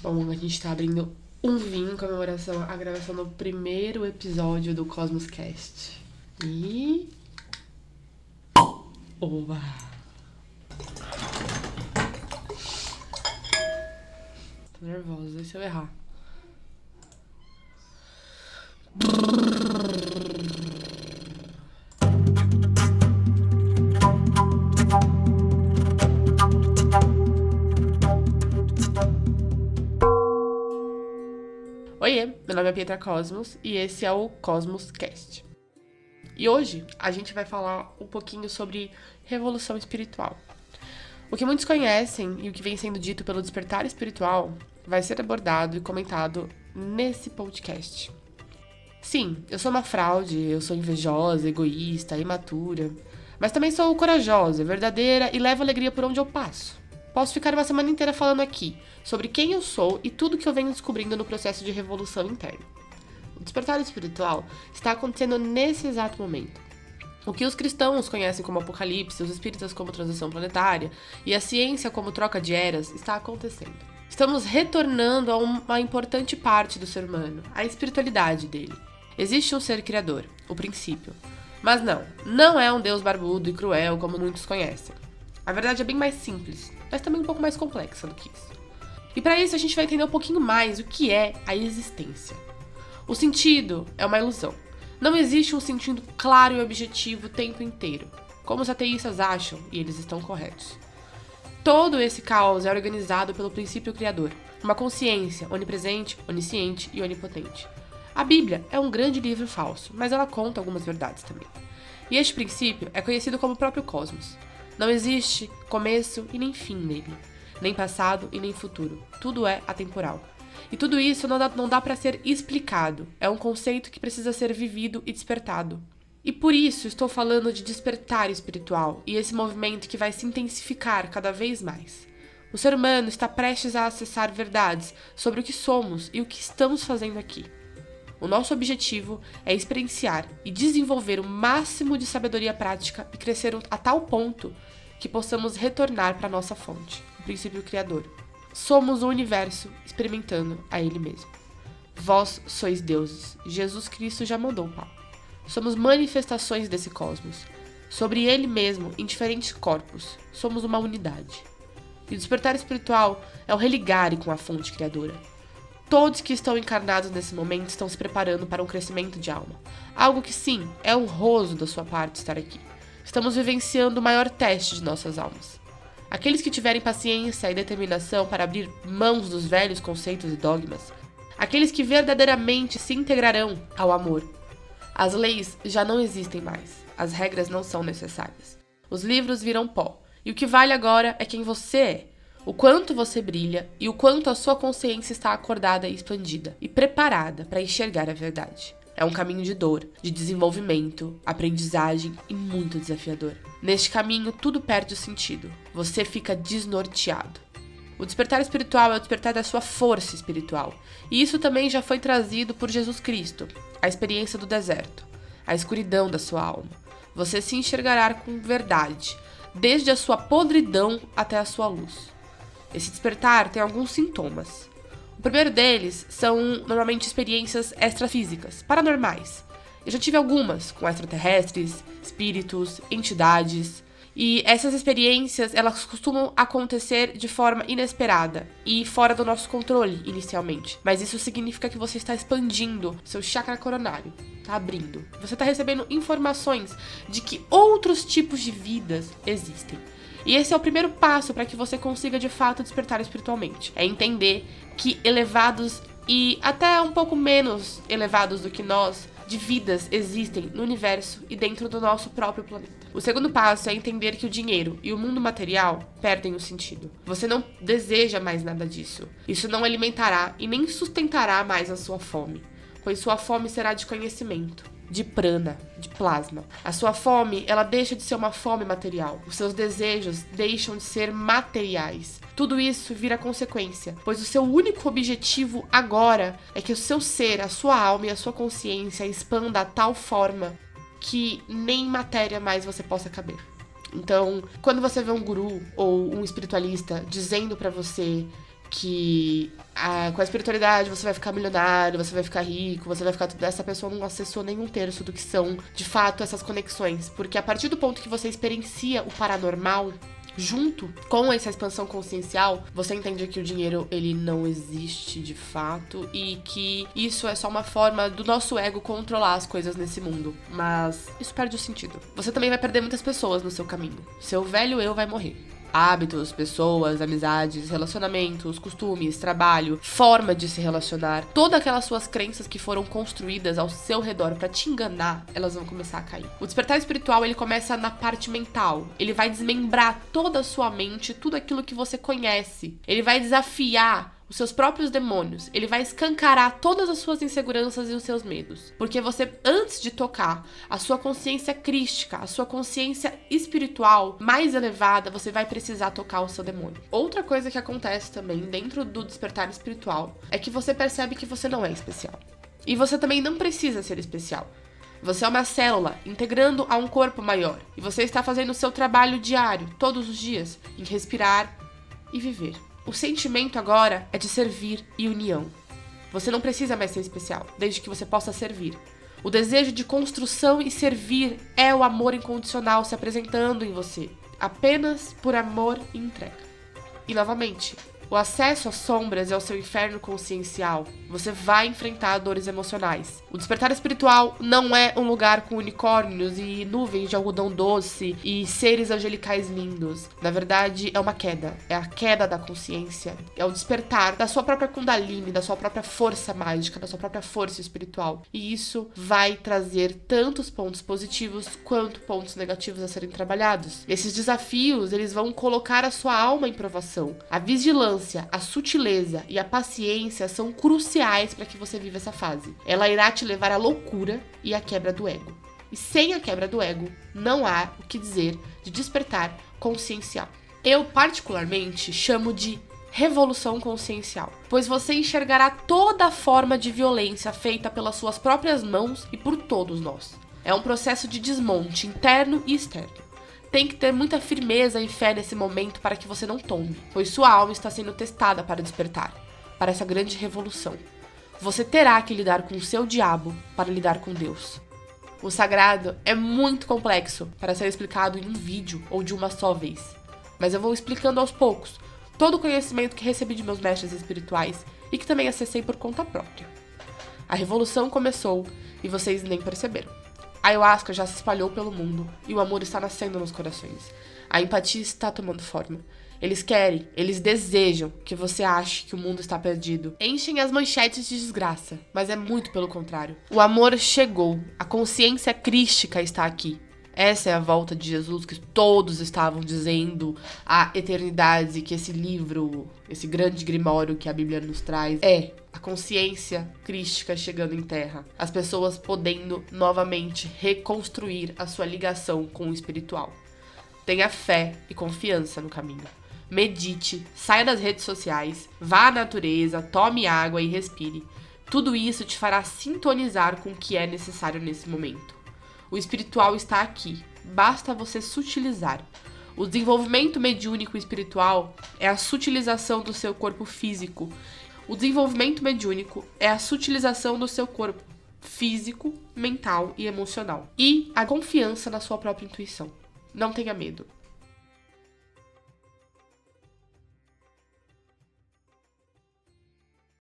Bom, a gente tá abrindo um vinho em comemoração à gravação do primeiro episódio do Cosmos Cast. E... Oba! Tô nervosa, e se eu errar? Oiê, meu nome é Pietra Cosmos e esse é o Cosmos Cast. E hoje a gente vai falar um pouquinho sobre revolução espiritual. O que muitos conhecem e o que vem sendo dito pelo despertar espiritual vai ser abordado e comentado nesse podcast. Sim, eu sou uma fraude, eu sou invejosa, egoísta, imatura, mas também sou corajosa, verdadeira e levo alegria por onde eu passo. Posso ficar uma semana inteira falando aqui sobre quem eu sou e tudo que eu venho descobrindo no processo de revolução interna. O despertar espiritual está acontecendo nesse exato momento. O que os cristãos conhecem como apocalipse, os espíritas como transição planetária e a ciência como troca de eras está acontecendo. Estamos retornando a uma importante parte do ser humano, a espiritualidade dele. Existe um ser criador, o princípio. Mas não é um Deus barbudo e cruel como muitos conhecem. A verdade é bem mais simples, mas também um pouco mais complexa do que isso. E para isso a gente vai entender um pouquinho mais o que é a existência. O sentido é uma ilusão. Não existe um sentido claro e objetivo o tempo inteiro, como os ateístas acham, e eles estão corretos. Todo esse caos é organizado pelo princípio criador, uma consciência onipresente, onisciente e onipotente. A Bíblia é um grande livro falso, mas ela conta algumas verdades também. E este princípio é conhecido como o próprio cosmos. Não existe começo e nem fim nele, nem passado e nem futuro. Tudo é atemporal. E tudo isso não dá para ser explicado. É um conceito que precisa ser vivido e despertado. E por isso estou falando de despertar espiritual e esse movimento que vai se intensificar cada vez mais. O ser humano está prestes a acessar verdades sobre o que somos e o que estamos fazendo aqui. O nosso objetivo é experienciar e desenvolver o máximo de sabedoria prática e crescer a tal ponto que possamos retornar para a nossa fonte, o princípio criador. Somos o universo experimentando a ele mesmo. Vós sois deuses. Jesus Cristo já mandou o Papa. Somos manifestações desse cosmos. Sobre ele mesmo, em diferentes corpos, somos uma unidade. E o despertar espiritual é o religar com a fonte criadora. Todos que estão encarnados nesse momento estão se preparando para um crescimento de alma. Algo que, sim, é honroso da sua parte estar aqui. Estamos vivenciando o maior teste de nossas almas. Aqueles que tiverem paciência e determinação para abrir mãos dos velhos conceitos e dogmas. Aqueles que verdadeiramente se integrarão ao amor. As leis já não existem mais. As regras não são necessárias. Os livros viram pó. E o que vale agora é quem você é. O quanto você brilha e o quanto a sua consciência está acordada e expandida e preparada para enxergar a verdade. É um caminho de dor, de desenvolvimento, aprendizagem e muito desafiador. Neste caminho, tudo perde o sentido. Você fica desnorteado. O despertar espiritual é o despertar da sua força espiritual. E isso também já foi trazido por Jesus Cristo, a experiência do deserto, a escuridão da sua alma. Você se enxergará com verdade, desde a sua podridão até a sua luz. Esse despertar tem alguns sintomas. O primeiro deles são normalmente experiências extrafísicas, paranormais. Eu já tive algumas com extraterrestres, espíritos, entidades. E essas experiências, elas costumam acontecer de forma inesperada e fora do nosso controle inicialmente. Mas isso significa que você está expandindo seu chakra coronário, está abrindo. Você está recebendo informações de que outros tipos de vidas existem. E esse é o primeiro passo para que você consiga de fato despertar espiritualmente. É entender que elevados e até um pouco menos elevados do que nós, de vidas existem no universo e dentro do nosso próprio planeta. O segundo passo é entender que o dinheiro e o mundo material perdem o sentido. Você não deseja mais nada disso. Isso não alimentará e nem sustentará mais a sua fome, pois sua fome será de conhecimento, de prana, de plasma. A sua fome, ela deixa de ser uma fome material. Os seus desejos deixam de ser materiais. Tudo isso vira consequência, pois o seu único objetivo agora é que o seu ser, a sua alma e a sua consciência expanda a tal forma que nem matéria mais você possa caber. Então, quando você vê um guru ou um espiritualista dizendo pra você que com a espiritualidade você vai ficar milionário, você vai ficar rico, você vai ficar tudo. Essa pessoa não acessou nem um terço do que são, de fato, essas conexões. Porque a partir do ponto que você experiencia o paranormal, junto com essa expansão consciencial, você entende que o dinheiro, ele não existe de fato e que isso é só uma forma do nosso ego controlar as coisas nesse mundo. Mas isso perde o sentido. Você também vai perder muitas pessoas no seu caminho. Seu velho eu vai morrer. Hábitos, pessoas, amizades, relacionamentos, costumes, trabalho, forma de se relacionar, todas aquelas suas crenças que foram construídas ao seu redor pra te enganar, elas vão começar a cair. O despertar espiritual, ele começa na parte mental. Ele vai desmembrar toda a sua mente, tudo aquilo que você conhece. Ele vai desafiar os seus próprios demônios. Ele vai escancarar todas as suas inseguranças e os seus medos. Porque você, antes de tocar a sua consciência crística, a sua consciência espiritual mais elevada, você vai precisar tocar o seu demônio. Outra coisa que acontece também dentro do despertar espiritual é que você percebe que você não é especial. E você também não precisa ser especial. Você é uma célula integrando a um corpo maior. E você está fazendo o seu trabalho diário, todos os dias, em respirar e viver. O sentimento agora é de servir e união. Você não precisa mais ser especial, desde que você possa servir. O desejo de construção e servir é o amor incondicional se apresentando em você, apenas por amor e entrega. E novamente, o acesso às sombras e ao seu inferno consciencial, você vai enfrentar dores emocionais. O despertar espiritual não é um lugar com unicórnios e nuvens de algodão doce e seres angelicais lindos. Na verdade, é uma queda. É a queda da consciência. É o despertar da sua própria Kundalini, da sua própria força mágica, da sua própria força espiritual. E isso vai trazer tantos pontos positivos quanto pontos negativos a serem trabalhados. Esses desafios, eles vão colocar a sua alma em provação. A vigilância, a sutileza e a paciência são cruciais para que você viva essa fase. Ela irá te levar à loucura e à quebra do ego. E sem a quebra do ego, não há o que dizer de despertar consciencial. Eu, particularmente, chamo de revolução consciencial, pois você enxergará toda a forma de violência feita pelas suas próprias mãos e por todos nós. É um processo de desmonte interno e externo. Tem que ter muita firmeza e fé nesse momento para que você não tombe, pois sua alma está sendo testada para despertar, para essa grande revolução. Você terá que lidar com o seu diabo para lidar com Deus. O sagrado é muito complexo para ser explicado em um vídeo ou de uma só vez, mas eu vou explicando aos poucos todo o conhecimento que recebi de meus mestres espirituais e que também acessei por conta própria. A revolução começou e vocês nem perceberam. A ayahuasca já se espalhou pelo mundo e o amor está nascendo nos corações. A empatia está tomando forma. Eles querem, eles desejam que você ache que o mundo está perdido. Enchem as manchetes de desgraça, mas é muito pelo contrário. O amor chegou, a consciência crística está aqui. Essa é a volta de Jesus que todos estavam dizendo há eternidades e que esse livro, esse grande grimório que a Bíblia nos traz, é a consciência crística chegando em terra. As pessoas podendo novamente reconstruir a sua ligação com o espiritual. Tenha fé e confiança no caminho. Medite, saia das redes sociais, vá à natureza, tome água e respire. Tudo isso te fará sintonizar com o que é necessário nesse momento. O espiritual está aqui, basta você sutilizar. O desenvolvimento mediúnico espiritual é a sutilização do seu corpo físico. O desenvolvimento mediúnico é a sutilização do seu corpo físico, mental e emocional. E a confiança na sua própria intuição. Não tenha medo.